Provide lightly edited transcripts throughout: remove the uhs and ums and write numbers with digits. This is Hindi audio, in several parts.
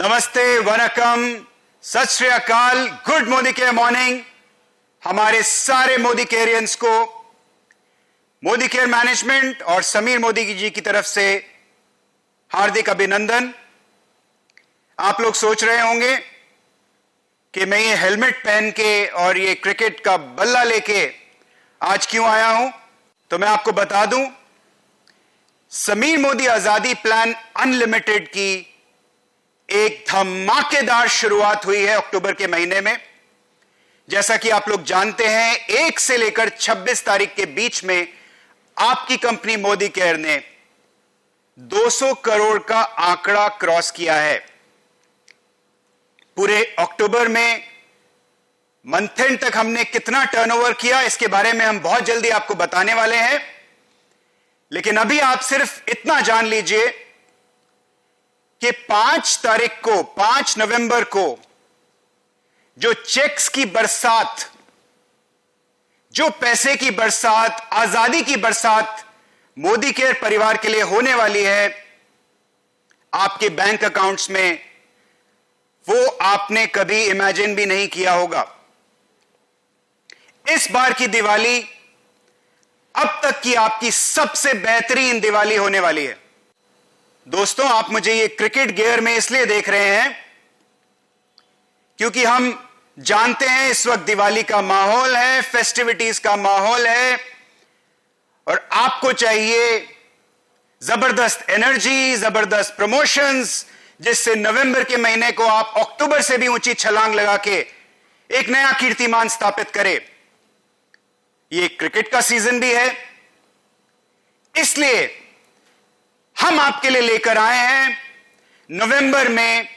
नमस्ते, वनकम, सत श्री अकाल, गुड मोदी केयर मॉर्निंग। हमारे सारे मोदी केयरियंस को मोदी केयर मैनेजमेंट और समीर मोदी जी की तरफ से हार्दिक अभिनंदन। आप लोग सोच रहे होंगे कि मैं ये हेलमेट पहन के और ये क्रिकेट का बल्ला लेके आज क्यों आया हूं, तो मैं आपको बता दूं, समीर मोदी आजादी प्लान अनलिमिटेड की एक धमाकेदार शुरुआत हुई है अक्टूबर के महीने में। जैसा कि आप लोग जानते हैं, 1 से लेकर 26 तारीख के बीच में आपकी कंपनी मोदी केयर ने 200 करोड़ का आंकड़ा क्रॉस किया है। पूरे अक्टूबर में मंथ एंड तक हमने कितना टर्नओवर किया, इसके बारे में हम बहुत जल्दी आपको बताने वाले हैं। लेकिन अभी आप सिर्फ इतना जान लीजिए कि 5 नवंबर को जो चेक्स की बरसात, जो पैसे की बरसात, आजादी की बरसात मोदी केयर परिवार के लिए होने वाली है आपके बैंक अकाउंट्स में, वो आपने कभी इमेजिन भी नहीं किया होगा। इस बार की दिवाली अब तक की आपकी सबसे बेहतरीन दिवाली होने वाली है। दोस्तों, आप मुझे ये क्रिकेट गियर में इसलिए देख रहे हैं क्योंकि हम जानते हैं इस वक्त दिवाली का माहौल है, फेस्टिविटीज का माहौल है, और आपको चाहिए जबरदस्त एनर्जी, जबरदस्त प्रमोशंस, जिससे नवंबर के महीने को आप अक्टूबर से भी ऊंची छलांग लगा के एक नया कीर्तिमान स्थापित करें। ये क्रिकेट का सीजन भी है, इसलिए हम आपके लिए लेकर आए हैं नवंबर में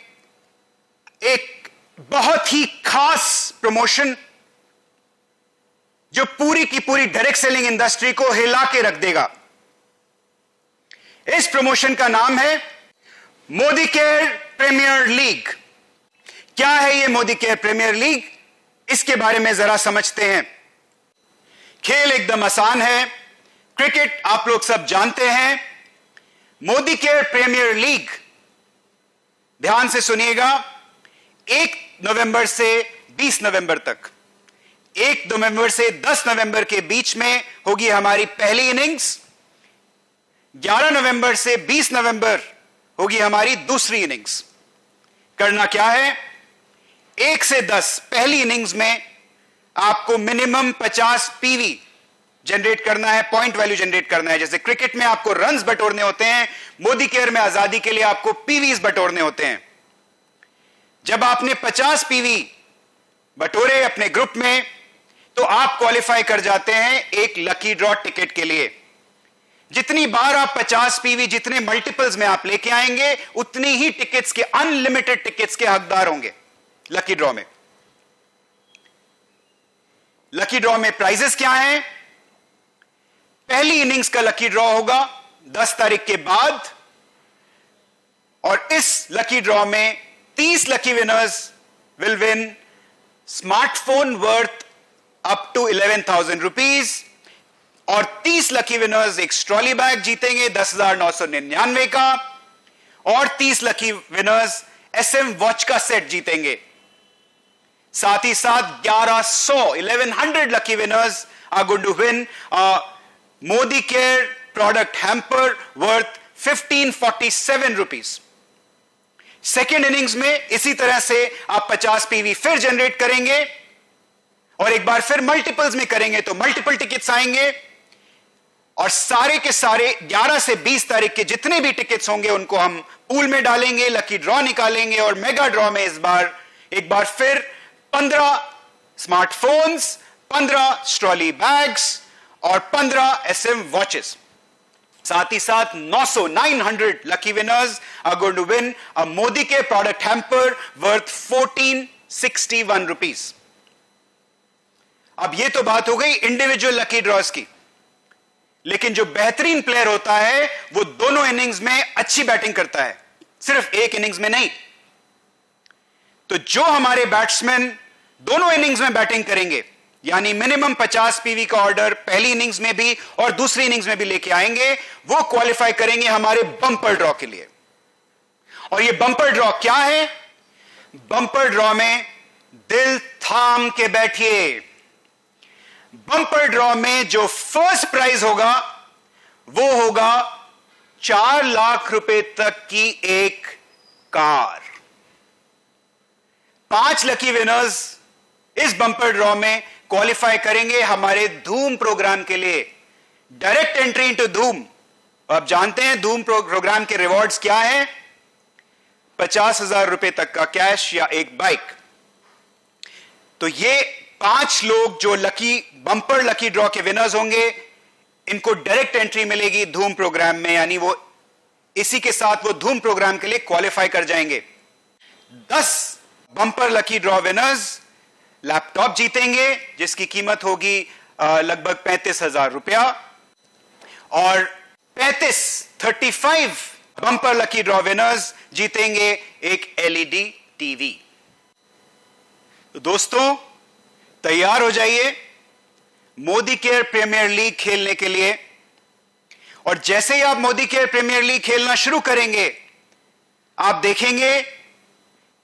एक बहुत ही खास प्रमोशन जो पूरी की पूरी डायरेक्ट सेलिंग इंडस्ट्री को हिला के रख देगा। इस प्रमोशन का नाम है मोदी केयर प्रीमियर लीग। क्या है ये मोदी केयर प्रीमियर लीग, इसके बारे में जरा समझते हैं। खेल एकदम आसान है, क्रिकेट आप लोग सब जानते हैं। मोदी केयर प्रीमियर लीग, ध्यान से सुनिएगा, 1 नवंबर से 20 नवंबर तक, 1 नवंबर से 10 नवंबर के बीच में होगी हमारी पहली इनिंग्स। 11 नवंबर से 20 नवंबर होगी हमारी दूसरी इनिंग्स। करना क्या है, 1 से 10 पहली इनिंग्स में आपको मिनिमम 50 पीवी जनरेट करना है, पॉइंट वैल्यू जनरेट करना है। जैसे क्रिकेट में आपको रन्स बटोरने होते हैं, मोदी केयर में आजादी के लिए आपको पीवीज बटोरने होते हैं। जब आपने 50 पीवी बटोरे अपने ग्रुप में, तो आप क्वालिफाई कर जाते हैं एक लकी ड्रॉ टिकट के लिए। जितनी बार आप 50 पीवी, जितने मल्टीपल्स में आप लेके आएंगे, उतनी ही टिकट्स के, अनलिमिटेड टिकट्स के हकदार होंगे लकी ड्रॉ में। लकी ड्रॉ में प्राइजेस क्या हैं? पहली इनिंग्स का लकी ड्रॉ होगा 10 तारीख के बाद, और इस लकी ड्रॉ में 30 lucky winners will win smartphone worth up to 11,000 rupees, और 30 लकी विनर्स एक ट्रॉली बैग जीतेंगे 10,999 का, और 30 लकी विनर्स SM वॉच का सेट जीतेंगे। साथ ही साथ 1100 lucky winners are going to win Modi care product hamper worth 1547 rupees. Second innings में इसी तरह से आप 50 पीवी फिर जनरेट करेंगे, और एक बार फिर मल्टीपल्स में करेंगे तो मल्टीपल टिकट्स आएंगे, और सारे के सारे 11 से 20 तारीख के जितने भी टिकट्स होंगे उनको हम पूल में डालेंगे, लकी ड्रॉ निकालेंगे, और मेगा ड्रॉ में इस बार एक बार फिर 15 स्मार्टफोन्स, 15 ट्रॉली बैग्स और 15 SM वॉचेस। साथ ही साथ 900 lucky winners are going to win a Modi care product hamper worth 1461 rupees. अब ये तो बात हो गई इंडिविजुअल लकी ड्रॉज की, लेकिन जो बेहतरीन प्लेयर होता है वो दोनों इनिंग्स में अच्छी बैटिंग करता है, सिर्फ एक इनिंग्स में नहीं। तो जो हमारे बैट्समैन दोनों इनिंग्स में बैटिंग करेंगे, यानी मिनिमम 50 पीवी का ऑर्डर पहली इनिंग्स में भी और दूसरी इनिंग्स में भी लेके आएंगे, वो क्वालिफाई करेंगे हमारे बम्पर ड्रॉ के लिए। और ये बंपर ड्रॉ क्या है? बंपर ड्रॉ में दिल थाम के बैठिए। बंपर ड्रॉ में जो फर्स्ट प्राइज होगा वो होगा 4 लाख रुपए तक की एक कार। 5 लकी विनर्स इस बंपर ड्रॉ में क्वालिफाई करेंगे हमारे धूम प्रोग्राम के लिए। डायरेक्ट एंट्री इनटू धूम। आप जानते हैं धूम प्रोग्राम के रिवॉर्ड्स क्या हैं? 50,000 रुपए तक का कैश या एक बाइक। तो ये 5 लोग जो बंपर लकी ड्रॉ के विनर्स होंगे, इनको डायरेक्ट एंट्री मिलेगी धूम प्रोग्राम में, यानी वो इसी के साथ वो धूम प्रोग्राम के लिए क्वालिफाई कर जाएंगे। 10 bumper lucky draw winners laptop जीतेंगे जिसकी कीमत होगी लगभग 35,000 रुपया, और 35 बंपर लकी ड्रॉ विनर्स जीतेंगे एक एलईडी टीवी। तो दोस्तों तैयार हो जाइए मोदी केयर प्रीमियर लीग खेलने के लिए। और जैसे ही आप मोदी केयर प्रीमियर लीग खेलना शुरू करेंगे, आप देखेंगे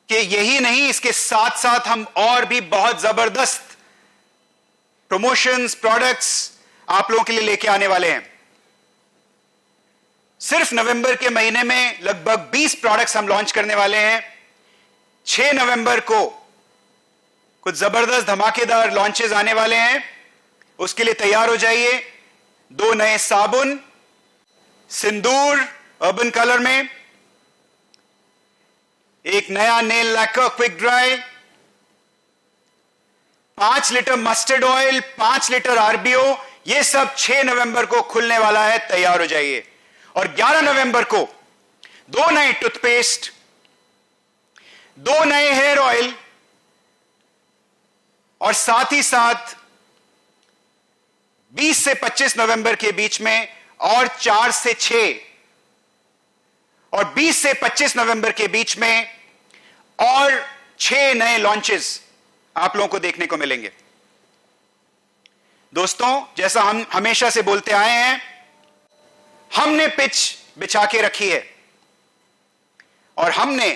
कि यही नहीं, इसके साथ साथ हम और भी बहुत जबरदस्त प्रमोशंस, प्रोडक्ट्स आप लोगों के लिए लेके आने वाले हैं। सिर्फ नवंबर के महीने में लगभग 20 प्रोडक्ट्स हम लॉन्च करने वाले हैं। 6 नवंबर को कुछ जबरदस्त धमाकेदार लॉन्चेस आने वाले हैं, उसके लिए तैयार हो जाइए। 2 नए साबुन, सिंदूर अर्बन कलर में, एक नया nail lacquer quick dry, 5 litre mustard oil, 5 litre RBO, ये सब 6 नवंबर को खुलने वाला है, तैयार हो जाइए। और 11 नवंबर को 2 नए टूथपेस्ट, 2 नए हेयर ऑयल, और साथ ही साथ 20 से 25 नवंबर के बीच में और 4 से 6 और 20 से 25 नवंबर के बीच में और 6 नए लॉन्चेस आप लोगों को देखने को मिलेंगे। दोस्तों जैसा हम हमेशा से बोलते आए हैं, हमने पिच बिछा के रखी है और हमने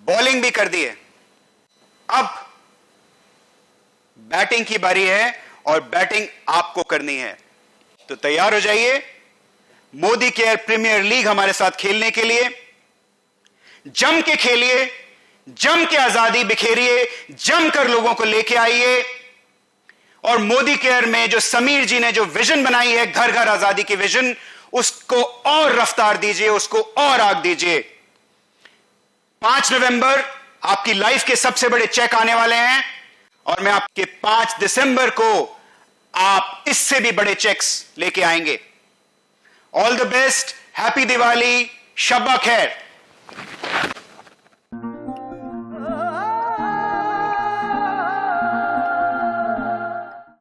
बॉलिंग भी कर दी है। अब बैटिंग की बारी है और बैटिंग आपको करनी है। तो तैयार हो जाइए मोदी केयर प्रीमियर लीग हमारे साथ खेलने के लिए। जम के खेलिए, जम के आजादी बिखेरिए, जमकर लोगों को लेके आइए। और मोदी केयर में जो समीर जी ने जो विजन बनाई है, घर घर आजादी की विजन, उसको और रफ्तार दीजिए, उसको और आग दीजिए। 5 नवंबर आपकी लाइफ के सबसे बड़े चेक आने वाले हैं और मैं आपके 5 दिसंबर को आप इससे भी बड़े चेक्स लेके आएंगे। All the best, happy Diwali, शब्बा खैर।